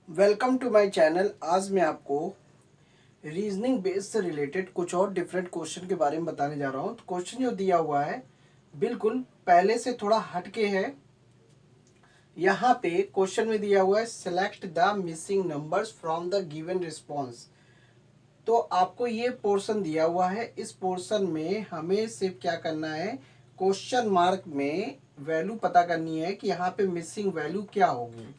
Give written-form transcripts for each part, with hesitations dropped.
Welcome to my channel. आज मैं आपको रीजनिंग बेस से रिलेटेड कुछ और डिफरेंट क्वेश्चन के बारे में बताने जा रहा हूँ। तो क्वेश्चन जो दिया हुआ है बिल्कुल पहले से थोड़ा हटके है। यहाँ पे क्वेश्चन में दिया हुआ है select the missing numbers from the given response. तो आपको ये पोर्शन दिया हुआ है। इस पोर्शन में हमें सिर्फ क्या करना है, क्वेश्चन मार्क में वैल्यू पता करनी है कि यहाँ पे मिसिंग वैल्यू क्या होगी।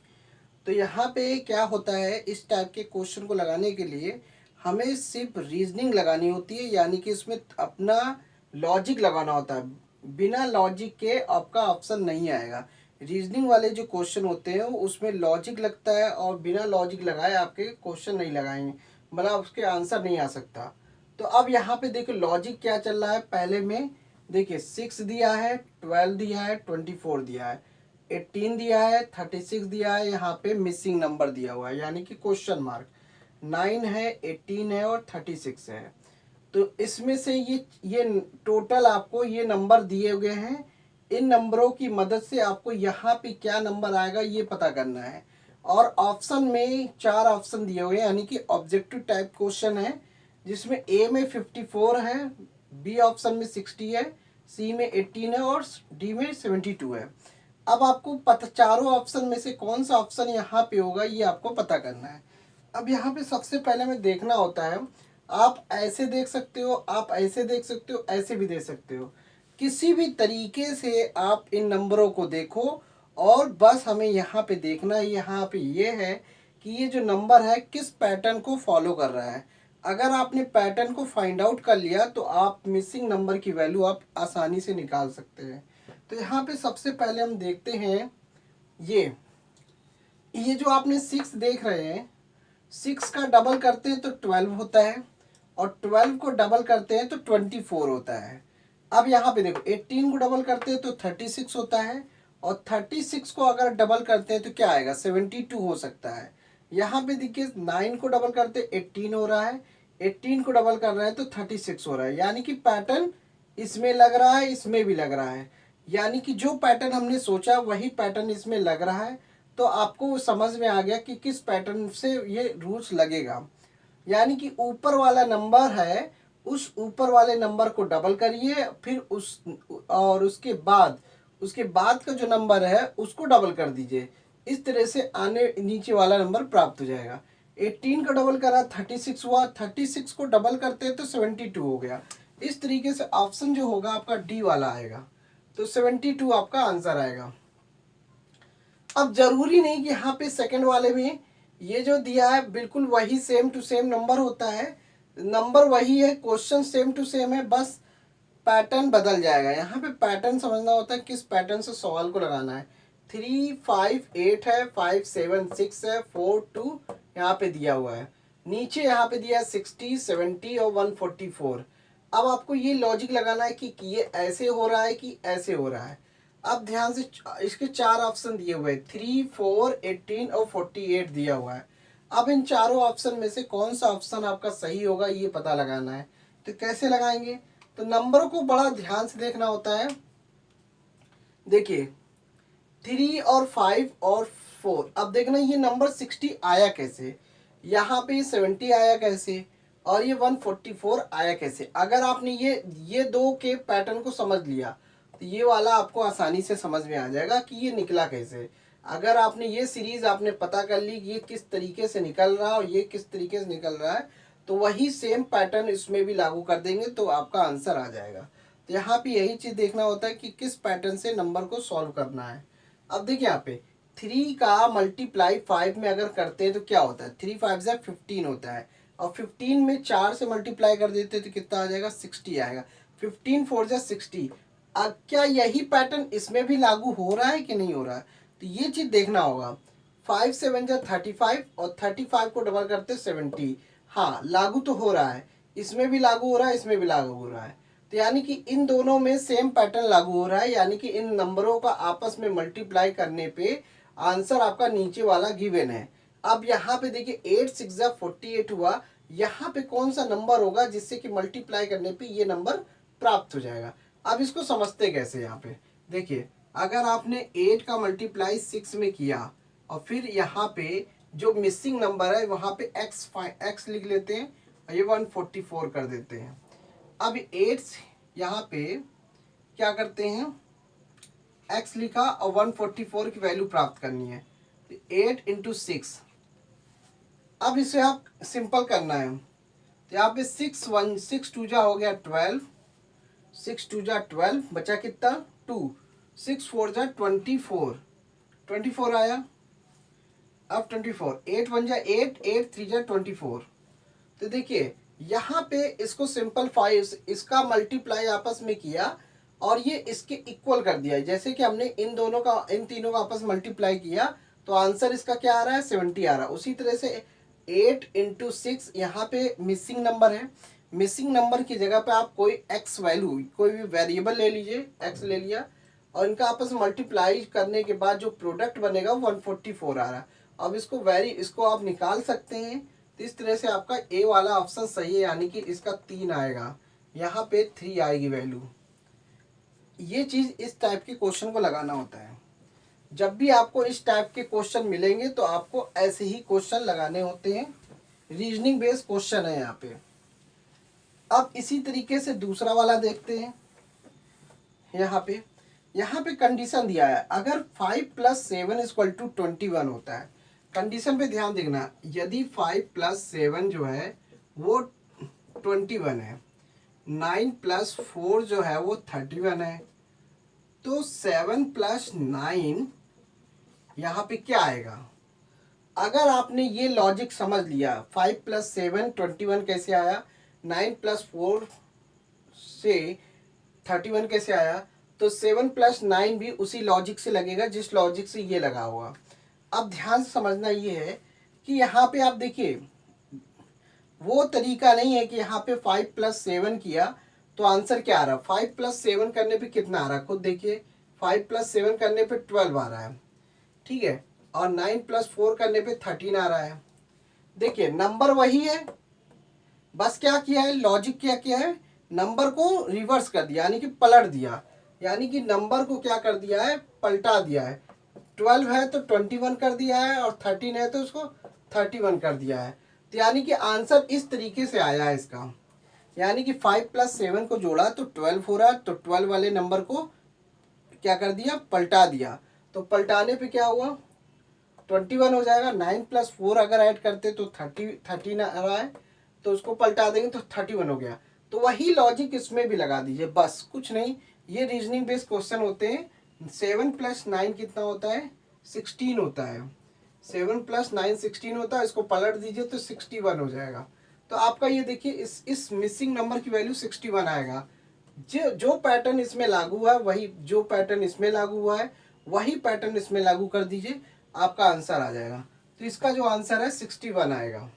तो यहाँ पे क्या होता है, इस टाइप के क्वेश्चन को लगाने के लिए हमें सिर्फ रीजनिंग लगानी होती है, यानी कि इसमें अपना लॉजिक लगाना होता है। बिना लॉजिक के आपका ऑप्शन नहीं आएगा। रीजनिंग वाले जो क्वेश्चन होते हैं उसमें लॉजिक लगता है, और बिना लॉजिक लगाए आपके क्वेश्चन नहीं लगाएंगे, मतलब उसके आंसर नहीं आ सकता। तो अब यहाँ पे देखो लॉजिक क्या चल रहा है। पहले में देखिए 6 दिया है, 12 दिया है, 24 दिया है, 18 दिया है, 36 दिया है। यहाँ पे मिसिंग नंबर दिया हुआ है यानी कि क्वेश्चन मार्क। 9 है, 18 है और 36 है। तो इसमें से ये टोटल आपको ये नंबर दिए हुए हैं। इन नंबरों की मदद से आपको यहाँ पे क्या नंबर आएगा ये पता करना है। और ऑप्शन में 4 ऑप्शन दिए हुए हैं, यानी कि ऑब्जेक्टिव टाइप क्वेश्चन है, जिसमें ए में 54 है, बी ऑप्शन में 60 है, सी में 18 है और डी में 72 है। अब आपको पता चारों ऑप्शन में से कौन सा ऑप्शन यहाँ पे होगा ये आपको पता करना है। अब यहाँ पे सबसे पहले हमें देखना होता है, आप ऐसे देख सकते हो, आप ऐसे देख सकते हो, ऐसे भी देख सकते हो। किसी भी तरीके से आप इन नंबरों को देखो, और बस हमें यहाँ पे देखना है, यहाँ पे ये है कि ये जो नंबर है किस पैटर्न को फॉलो कर रहा है। अगर आपने पैटर्न को फाइंड आउट कर लिया तो आप मिसिंग नंबर की वैल्यू आप आसानी से निकाल सकते हैं। तो यहाँ पे सबसे पहले हम देखते हैं, ये जो आपने 6 देख रहे हैं, 6 का डबल करते हैं तो 12 होता है, और 12 को डबल करते हैं तो 24 होता है। अब यहाँ पे देखो 18 को डबल करते हैं तो 36 होता है, और 36 को अगर डबल करते हैं तो क्या आएगा, 72 हो सकता है। यहाँ पे देखिए 9 को डबल करते 18 हो रहा है, 18 को डबल कर रहे हैं तो 36 हो रहा है। यानी कि पैटर्न इसमें लग रहा है, इसमें भी लग रहा है, यानी कि जो पैटर्न हमने सोचा वही पैटर्न इसमें लग रहा है। तो आपको समझ में आ गया कि किस पैटर्न से ये रूल्स लगेगा। यानी कि ऊपर वाला नंबर है, उस ऊपर वाले नंबर को डबल करिए, फिर उस और उसके बाद का जो नंबर है उसको डबल कर दीजिए। इस तरह से आने नीचे वाला नंबर प्राप्त हो जाएगा। 18 का डबल करा 36 हुआ, 36 को डबल करते हैं तो 72 हो गया। इस तरीके से ऑप्शन जो होगा आपका डी वाला आएगा। तो 72 आपका आंसर आएगा। अब जरूरी नहीं कि यहाँ पे सेकंड वाले में ये जो दिया है बिल्कुल वही सेम टू सेम नंबर होता है। नंबर वही है, क्वेश्चन सेम टू सेम है, बस पैटर्न बदल जाएगा। यहाँ पे पैटर्न समझना होता है, किस पैटर्न से सवाल को लगाना है। 3 5 8 है, 5 7 6 है, 4 2 यहाँ पे दिया हुआ है। नीचे यहाँ पे दिया है 60 70 और 144। अब आपको ये लॉजिक लगाना है कि ये ऐसे हो रहा है कि ऐसे हो रहा है। अब ध्यान से इसके 4 ऑप्शन दिए हुए हैं, 3 4 18 और 48 दिया हुआ है। अब इन चारों ऑप्शन में से कौन सा ऑप्शन आपका सही होगा ये पता लगाना है। तो कैसे लगाएंगे, तो नंबर को बड़ा ध्यान से देखना होता है। देखिए 3 और 5 और 4, अब देखना ये नंबर 60 आया कैसे, यहाँ पे 70 आया कैसे, और ये 144 आया कैसे। अगर आपने ये दो के पैटर्न को समझ लिया तो ये वाला आपको आसानी से समझ में आ जाएगा कि ये निकला कैसे। अगर आपने ये सीरीज आपने पता कर ली कि ये किस तरीके से निकल रहा है और ये किस तरीके से निकल रहा है, तो वही सेम पैटर्न इसमें भी लागू कर देंगे तो आपका आंसर आ जाएगा। तो यहाँ पे यही चीज़ देखना होता है कि किस पैटर्न से नंबर को सॉल्व करना है। अब देखिए यहाँ पे 3 का मल्टीप्लाई 5 में अगर करते हैं तो क्या होता है, 3 5 से 15 होता है, और 15 में 4 से मल्टीप्लाई कर देते हैं तो कितना आ जाएगा, 60 आएगा। 15 4 जा 60। अब क्या यही पैटर्न इसमें भी लागू हो रहा है कि नहीं हो रहा है, तो ये चीज़ देखना होगा। 5 7 जा 35 और 35 को डबल करते 70। हाँ लागू तो हो रहा है, इसमें भी लागू हो रहा है, इसमें भी लागू हो रहा है। तो यानी कि इन दोनों में सेम पैटर्न लागू हो रहा है, यानी कि इन नंबरों का आपस में मल्टीप्लाई करने पे आंसर आपका नीचे वाला गिवन है। अब यहाँ पे देखिए 8 6 जा 48 हुआ, यहाँ पे कौन सा नंबर होगा जिससे कि मल्टीप्लाई करने पे ये नंबर प्राप्त हो जाएगा। अब इसको समझते कैसे, यहाँ पे देखिए अगर आपने 8 का मल्टीप्लाई 6 में किया और फिर यहाँ पे जो मिसिंग नंबर है वहाँ पे x लिख लेते हैं और ये 144 कर देते हैं। अब 8 यहाँ पे क्या करते हैं, x लिखा और 144 की वैल्यू प्राप्त करनी है, 8 इंटू 6। अब इसे आप सिंपल करना है, तो यहाँ पे 6 टू जा हो गया 12, 6 टू जा 12, बचा कितना 2, 6 4 जा 24, 24 आया। अब 24, 8 1 जा 8, 8 3 जा 24। तो देखिए यहाँ पे इसको सिंपल 5 इसका मल्टीप्लाई आपस में किया और ये इसके इक्वल कर दिया। जैसे कि हमने इन तीनों का आपस मल्टीप्लाई किया तो आंसर इसका क्या आ रहा है, 70 आ रहा है। उसी तरह से 8 इंटू 6 यहाँ पे मिसिंग नंबर है, मिसिंग नंबर की जगह पे आप कोई x वैल्यू, कोई भी वेरिएबल ले लीजिए, x ले लिया और इनका आपस में मल्टीप्लाई करने के बाद जो प्रोडक्ट बनेगा 144 आ रहा है। अब इसको आप निकाल सकते हैं। तो इस तरह से आपका ए वाला ऑप्शन सही है, यानी कि इसका 3 आएगा, यहाँ पे 3 आएगी वैल्यू। ये चीज़ इस टाइप के क्वेश्चन को लगाना होता है। जब भी आपको इस टाइप के क्वेश्चन मिलेंगे तो आपको ऐसे ही क्वेश्चन लगाने होते हैं। रीजनिंग बेस्ड क्वेश्चन है यहाँ पे। अब इसी तरीके से दूसरा वाला देखते हैं। यहाँ पे कंडीशन दिया है, अगर 5 + 7 = 21 होता है। कंडीशन पे ध्यान देना, यदि 5 + 7 जो है वो 21 है, 9 + 4 जो है वो 31 है, तो 7 + 9 यहाँ पे क्या आएगा। अगर आपने ये लॉजिक समझ लिया, 5 + 7 21 कैसे आया, 9 + 4 से 31 कैसे आया, तो 7 + 9 भी उसी लॉजिक से लगेगा जिस लॉजिक से ये लगा हुआ। अब ध्यान से समझना ये है कि यहाँ पे आप देखिए वो तरीका नहीं है कि यहाँ पे 5 + 7 किया तो आंसर क्या आ रहा है। 5 + 7 करने पे कितना आ रहा है, खुद देखिए, 5 + 7 करने पे 12 आ रहा है, ठीक है, और 9 + 4 करने पे 13 आ रहा है। देखिए नंबर वही है, बस क्या किया है, लॉजिक क्या किया है, नंबर को रिवर्स कर दिया, यानी कि पलट दिया, यानी कि नंबर को क्या कर दिया है, पलटा दिया है। 12 है तो 21 कर दिया है और 13 है तो उसको 31 कर दिया है। तो यानी कि आंसर इस तरीके से आया है इसका, यानी कि 5 + 7 को जोड़ा तो 12 हो रहा है, तो 12 वाले नंबर को क्या कर दिया, पलटा दिया। तो पलटाने पे क्या हुआ, 21 हो जाएगा। 9 + 4 अगर ऐड करते तो 13 आ रहा है, तो उसको पलटा देंगे तो 31 हो गया। तो वही लॉजिक इसमें भी लगा दीजिए, बस कुछ नहीं। ये रीजनिंग बेस्ड क्वेश्चन होते हैं। 7 + 9 कितना होता है, 16 होता है। 7 + 9 16 होता है, इसको पलट दीजिए तो 61 हो जाएगा। तो आपका ये देखिए इस मिसिंग नंबर की वैल्यू 61 आएगा। जो पैटर्न इसमें लागू हुआ है वही, जो पैटर्न इसमें लागू हुआ है वही पैटर्न इसमें लागू कर दीजिए, आपका आंसर आ जाएगा। तो इसका जो आंसर है 61 आएगा,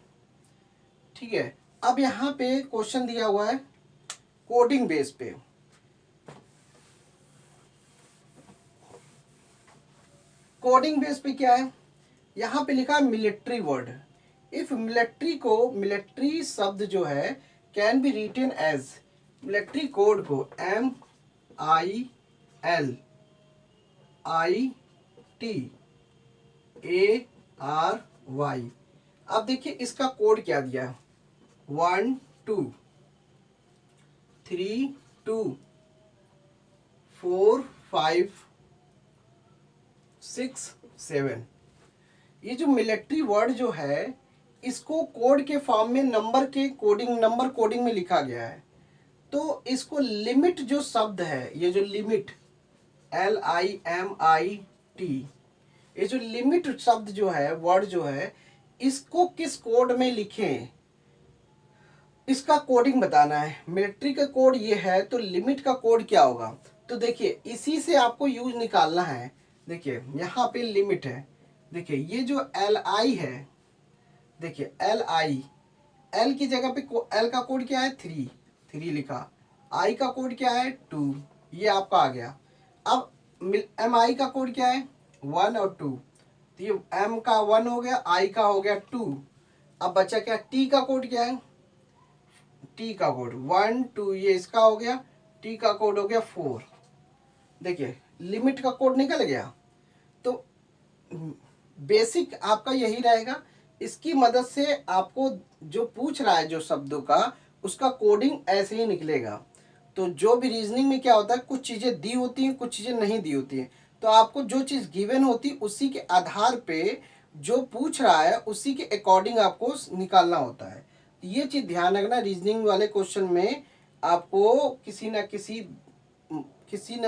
ठीक है। अब यहाँ पे क्वेश्चन दिया हुआ है कोडिंग बेस पे। कोडिंग बेस पे क्या है, यहाँ पे लिखा है मिलिट्री वर्ड। इफ मिलिट्री शब्द जो है can be written as, military code को MILITARY। अब देखिए इसका कोड क्या दिया है, 1 2 3 2 4 5 6 7। ये जो मिलिट्री वर्ड जो है इसको कोड के फॉर्म में नंबर कोडिंग में लिखा गया है। तो इसको लिमिट जो शब्द है, ये जो लिमिट LIMIT, ये जो लिमिट शब्द जो है, वर्ड जो है, इसको किस कोड में लिखें, इसका कोडिंग बताना है। मिलिट्री का कोड ये है तो लिमिट का कोड क्या होगा। तो देखिए इसी से आपको यूज निकालना है। देखिए यहाँ पे लिमिट है, देखिए ये जो LI है, देखिए LI, L की जगह पे L का कोड क्या है 3 लिखा, I का कोड क्या है 2, ये आपका आ गया। अब MI का कोड क्या है 1 और 2, तो ये M का 1 हो गया, I का हो गया 2। अब बचा क्या, T का कोड क्या है, T का कोड 1 2, ये इसका हो गया, T का कोड हो गया 4। देखिए लिमिट का कोड निकल गया। तो बेसिक आपका यही रहेगा इसकी मदद से आपको जो पूछ रहा है जो शब्दों का, उसका कोडिंग ऐसे ही निकलेगा। तो जो भी रीजनिंग में क्या होता है, कुछ चीज़ें दी होती हैं, कुछ चीज़ें नहीं दी होती हैं। तो आपको जो चीज़ गिवन होती है उसी के आधार पे जो पूछ रहा है उसी के अकॉर्डिंग आपको निकालना होता है। ये चीज़ ध्यान रखना, रीजनिंग वाले क्वेश्चन में आपको किसी न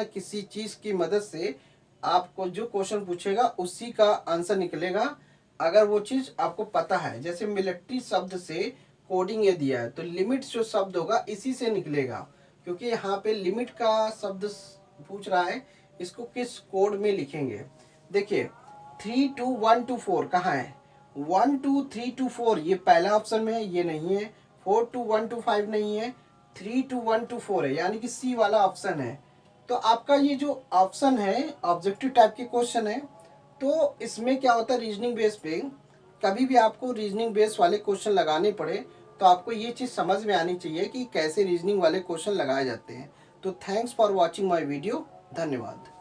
किसी चीज़ की मदद से आपको जो क्वेश्चन पूछेगा उसी का आंसर निकलेगा, अगर वो चीज़ आपको पता है। जैसे मिलिट्री शब्द से कोडिंग ये दिया है, तो लिमिट जो शब्द होगा इसी से निकलेगा, क्योंकि यहाँ पे लिमिट का शब्द पूछ रहा है, इसको किस कोड में लिखेंगे। देखिए 32124 कहाँ है, 12324 ये पहला ऑप्शन में है, ये नहीं है। 42125 नहीं है, 32124 है, यानी कि सी वाला ऑप्शन है। तो आपका ये जो ऑप्शन है ऑब्जेक्टिव टाइप के क्वेश्चन है। तो इसमें क्या होता है, रीजनिंग बेस पे कभी भी आपको रीजनिंग बेस वाले क्वेश्चन लगाने पड़े तो आपको ये चीज़ समझ में आनी चाहिए कि कैसे रीजनिंग वाले क्वेश्चन लगाए जाते हैं। तो thanks for watching my video, धन्यवाद।